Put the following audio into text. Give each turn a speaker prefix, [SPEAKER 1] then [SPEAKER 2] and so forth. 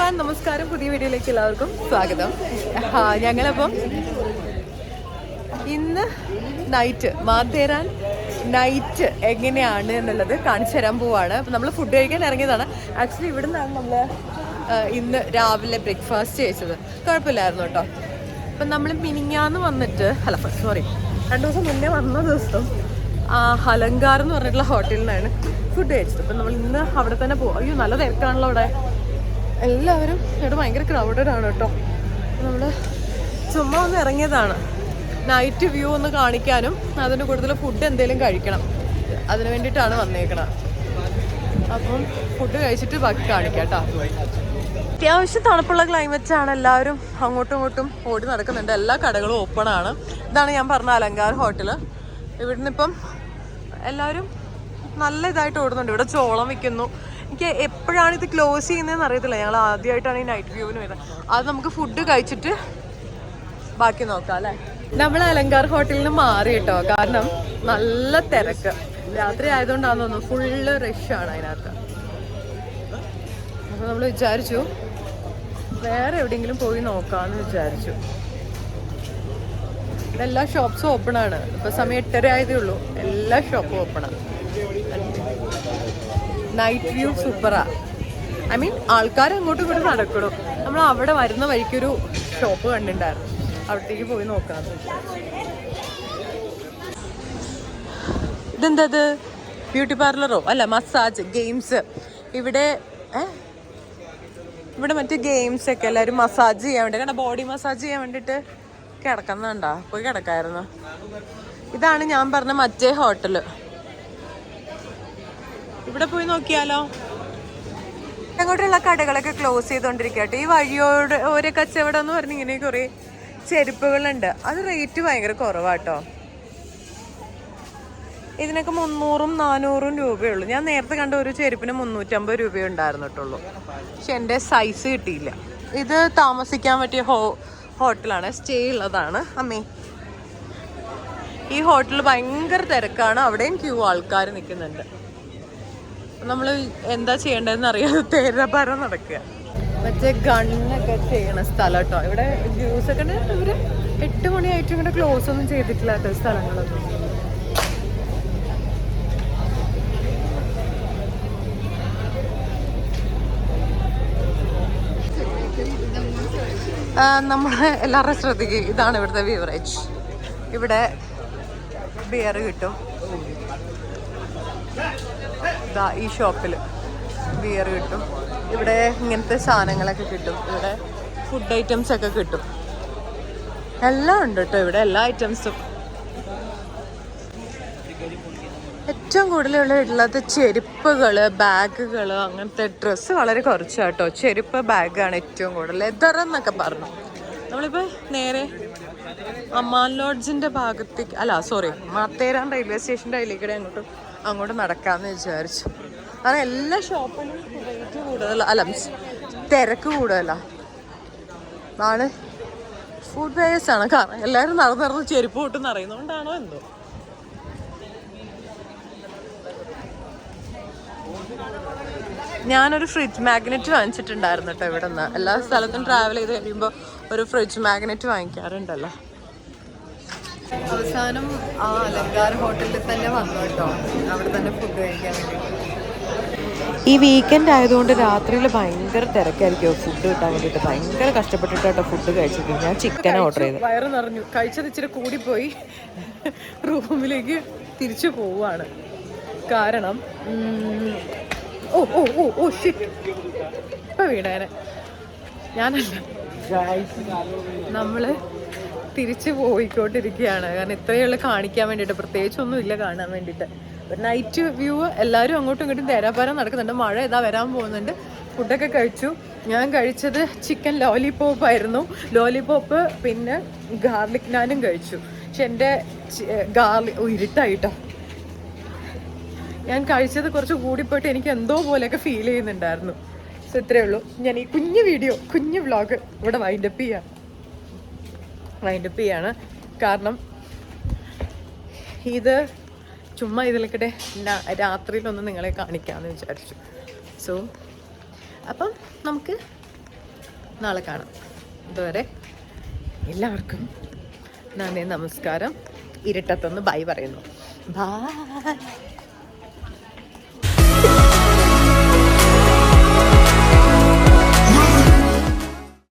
[SPEAKER 1] Everyone, നമസ്കാരം. പുതിയ വീഡിയോയിലേക്ക് എല്ലാവർക്കും സ്വാഗതം. ഞങ്ങളപ്പം ഇന്ന് നൈറ്റ് മാത്തേരാൻ നൈറ്റ് എങ്ങനെയാണ് എന്നുള്ളത് കാണിച്ചു തരാൻ പോവാണ്. അപ്പം നമ്മൾ ഫുഡ് കഴിക്കാൻ ഇറങ്ങിയതാണ്. ആക്ച്വലി ഇവിടെ നിന്നാണ് നമ്മൾ ഇന്ന് രാവിലെ ബ്രേക്ക്ഫാസ്റ്റ് കഴിച്ചത്. കുഴപ്പമില്ലായിരുന്നു കേട്ടോ. അപ്പം നമ്മൾ മിനിങ്ങാന്ന് വന്നിട്ട് സോറി 2 ദിവസം മുന്നേ വന്ന ദിവസം അലങ്കാർ എന്ന് പറഞ്ഞിട്ടുള്ള ഹോട്ടലിൽ നിന്നാണ് ഫുഡ് കഴിച്ചത്. അപ്പം നമ്മൾ ഇന്ന് അവിടെ തന്നെ പോകും. അയ്യോ, നല്ല തിരക്കാണല്ലോ അവിടെ. എല്ലാവരും ഇവിടെ ഭയങ്കര ക്രൗഡഡ് ആണ് കേട്ടോ. നമ്മൾ ചുമ്മാ ഒന്ന് ഇറങ്ങിയതാണ്. നൈറ്റ് വ്യൂ ഒന്ന് കാണിക്കാനും അതിന് കൂടുതൽ ഫുഡ് എന്തെങ്കിലും കഴിക്കണം, അതിന് വേണ്ടിയിട്ടാണ് വന്നേക്കണം. അപ്പം ഫുഡ് കഴിച്ചിട്ട് ബാക്കി കാണിക്കാം കേട്ടോ. അത്യാവശ്യം തണുപ്പുള്ള ക്ലൈമറ്റാണ്. എല്ലാവരും അങ്ങോട്ടും ഇങ്ങോട്ടും ഓടി നടക്കുന്നുണ്ട്. എല്ലാ കടകളും ഓപ്പൺ ആണ്. ഇതാണ് ഞാൻ പറഞ്ഞ അലങ്കാർ ഹോട്ടൽ. ഇവിടുന്ന് ഇപ്പം എല്ലാവരും നല്ല ഇതായിട്ട് ഓടുന്നുണ്ട്. ഇവിടെ ചോളം വിൽക്കുന്നു. എനിക്ക് എപ്പോഴാണ് ഇത് ക്ലോസ് ചെയ്യുന്നതെന്ന് അറിയത്തില്ല. ഞങ്ങൾ ആദ്യമായിട്ടാണ് ഈ നൈറ്റ് വ്യൂവിന് വരുന്നത്. അത് നമുക്ക് ഫുഡ് കഴിച്ചിട്ട് ബാക്കി നോക്കാം അല്ലേ. നമ്മൾ അലങ്കാർ ഹോട്ടലിൽ നിന്ന് മാറി കേട്ടോ. കാരണം നല്ല തിരക്ക്. രാത്രി ആയതുകൊണ്ടാണെന്ന് തോന്നുന്നു. ഫുള്ള് റഷാണ് അതിനകത്ത്. അപ്പോൾ നമ്മൾ വിചാരിച്ചു വേറെ എവിടെയെങ്കിലും പോയി നോക്കാമെന്ന് വിചാരിച്ചു. എല്ലാ ഷോപ്സും ഓപ്പൺ ആണ്. ഇപ്പം സമയം 8:30 ആയതേ ഉള്ളൂ. എല്ലാ ഷോപ്പും ഓപ്പണാണ്. നൈറ്റ് വ്യൂ സൂപ്പറാ. ഐ മീൻ ആൾക്കാർ അങ്ങോട്ടും ഇങ്ങോട്ടും നടക്കണം. നമ്മൾ അവിടെ വരുന്ന വഴിക്കൊരു ഷോപ്പ് കണ്ടിട്ടുണ്ടായിരുന്നു. അവിടത്തേക്ക് പോയി നോക്കാം. ഇതെന്തത്? ബ്യൂട്ടി പാർലറോ? അല്ല, മസാജ് ഗെയിംസ്. ഇവിടെ മറ്റേ ഗെയിംസ് ഒക്കെ എല്ലാവരും മസാജ് ചെയ്യാൻ വേണ്ടി, കാരണം ബോഡി മസാജ് ചെയ്യാൻ വേണ്ടിയിട്ട് കിടക്കുന്നുണ്ടാ. പോയി കിടക്കായിരുന്നു. ഇതാണ് ഞാൻ പറഞ്ഞ മറ്റേ ഹോട്ടല്. ഇവിടെ പോയി നോക്കിയാലോ. അങ്ങോട്ടുള്ള കടകളൊക്കെ ക്ലോസ് ചെയ്തോണ്ടിരിക്കട്ടെ. ഈ വഴിയോട് ഓരോ കച്ചവടം എന്ന് പറഞ്ഞ് ഇങ്ങനെ കുറെ ചെരുപ്പുകളുണ്ട്. അത് റേറ്റ് ഭയങ്കര കുറവാട്ടോ. ഇതിനൊക്കെ 300-400 രൂപയുള്ളൂ. ഞാൻ നേരത്തെ കണ്ട ഒരു ചെരുപ്പിന് 350 രൂപയേ ഉണ്ടായിരുന്നിട്ടുള്ളൂ. പക്ഷെ എൻ്റെ സൈസ് കിട്ടിയില്ല. ഇത് താമസിക്കാൻ പറ്റിയ ഹോട്ടലാണ്. സ്റ്റേ ഉള്ളതാണ്. അമ്മേ, ഈ ഹോട്ടൽ ഭയങ്കര തിരക്കാണ്. അവിടെയും ക്യൂ ആൾക്കാർ നിൽക്കുന്നുണ്ട്. നമ്മൾ എന്താ ചെയ്യേണ്ടതെന്ന് അറിയാതെ തേരാപാരം നടക്കുക. മറ്റേ ഗണ്ണൊക്കെ ചെയ്യണ സ്ഥലം കേട്ടോ. ഇവിടെ ജ്യൂസൊക്കെ ഇവര് 8 മണിയായിട്ടും ഇങ്ങനെ ക്ലോസ് ഒന്നും ചെയ്തിട്ടില്ലാത്ത സ്ഥലങ്ങളൊന്നും. നമ്മളെ എല്ലാവരും ശ്രദ്ധിക്കുക. ഇതാണ് ഇവിടുത്തെ ബീവറേജ്. ഇവിടെ ബിയർ കിട്ടും. ഈ ഷോപ്പിൽ ബിയർ കിട്ടും. ഇവിടെ ഇങ്ങനത്തെ സാധനങ്ങളൊക്കെ കിട്ടും. ഇവിടെ ഫുഡ് ഐറ്റംസ് ഒക്കെ കിട്ടും. എല്ലാം ഉണ്ട് കേട്ടോ ഇവിടെ, എല്ലാ ഐറ്റംസും. ഏറ്റവും കൂടുതലുള്ളത് ചെരുപ്പുകൾ, ബാഗുകൾ, അങ്ങനത്തെ ഡ്രസ്സ് വളരെ കുറച്ചാട്ടോ. ചെരുപ്പ്, ബാഗാണ് ഏറ്റവും കൂടുതൽ. ലെതർ എന്നൊക്കെ പറഞ്ഞു. നമ്മളിപ്പോൾ നേരെ അമ്മാൻ ലോഡ്ജിൻ്റെ ഭാഗത്തേക്ക്, മാത്തേരാൻ റെയിൽവേ സ്റ്റേഷൻ്റെ അതിലേക്കൂടെ അങ്ങോട്ട് നടക്കാമെന്ന് വിചാരിച്ചു. കാരണം എല്ലാ ഷോപ്പിലും റേറ്റ് കൂടുതലാണ്, തിരക്ക് കൂടുതലാണ്. ആണ് ഫുഡ് വേഴ്സാണ്. കാരണം എല്ലാവരും നടന്ന് ചെരുപ്പ് പൊട്ടുന്ന് അറിയുന്നതുകൊണ്ടാണോ എന്തോ. ഞാനൊരു ഫ്രിഡ്ജ് മാഗ്നറ്റ് വാങ്ങിച്ചിട്ടുണ്ടായിരുന്നു കേട്ടോ. ഇവിടെ നിന്ന് എല്ലാ സ്ഥലത്തും ട്രാവൽ ചെയ്ത് കഴിയുമ്പോൾ ഒരു ഫ്രിഡ്ജ് മാഗ്നറ്റ് വാങ്ങിക്കാറുണ്ടല്ലോ. അവസാനം ആ അലങ്കാർ ഹോട്ടലിൽ തന്നെ വന്നു കേട്ടോ. അവിടെ തന്നെ ഫുഡ് കഴിക്കാൻ വേണ്ടിയിട്ട്. ഈ വീക്കെൻഡ് ആയതുകൊണ്ട് രാത്രിയിൽ ഭയങ്കര തിരക്കായിരിക്കും ഫുഡ് കിട്ടാൻ വേണ്ടിയിട്ട്. ഭയങ്കര കഷ്ടപ്പെട്ടിട്ടോ ഫുഡ് കഴിച്ചത്. ഞാൻ ചിക്കൻ ഓർഡർ ചെയ്തു. വയറ് നിറഞ്ഞു. കഴിച്ചത് ഇച്ചിരി കൂടിപ്പോയി. റൂമിലേക്ക് തിരിച്ചു പോവാണ്. കാരണം ഇപ്പൊ വീണേനെ. ഞാനല്ല, നമ്മള് തിരിച്ചു പോയിക്കോട്ടിരിക്കുകയാണ്. കാരണം ഇത്രയുള്ള കാണിക്കാൻ വേണ്ടിയിട്ട്, പ്രത്യേകിച്ചൊന്നും ഇല്ല കാണാൻ വേണ്ടിയിട്ട്. നൈറ്റ് വ്യൂ എല്ലാവരും അങ്ങോട്ടും ഇങ്ങോട്ടും തേരാപ്പാരം നടക്കുന്നുണ്ട്. മഴ ഇതാ വരാൻ പോകുന്നുണ്ട്. ഫുഡൊക്കെ കഴിച്ചു. ഞാൻ കഴിച്ചത് ചിക്കൻ ലോലിപോപ്പ് ആയിരുന്നു. ലോലിപോപ്പ് പിന്നെ ഗാർലിക് നാനും കഴിച്ചു. പക്ഷെ എൻ്റെ ഇരുട്ടായിട്ടോ. ഞാൻ കഴിച്ചത് കുറച്ച് കൂടിപ്പോയിട്ട് എനിക്ക് എന്തോ പോലെയൊക്കെ ഫീൽ ചെയ്യുന്നുണ്ടായിരുന്നു. സോ ഇത്രയേ ഉള്ളൂ. ഞാൻ ഈ കുഞ്ഞു വ്ളോഗ് ഇവിടെ വൈൻഡപ്പ് ചെയ്യാണ്. കാരണം ഇത് ചുമ്മാ ഇതിലേക്കിടെ രാത്രിയിലൊന്ന് നിങ്ങളെ കാണിക്കാമെന്ന് വിചാരിച്ചു. സോ അപ്പം നമുക്ക് നാളെ കാണാം. അതുവരെ എല്ലാവർക്കും നന്ദി, നമസ്കാരം. ഇരട്ടത്തൊന്ന് ബൈ പറയുന്നു. ബൈ.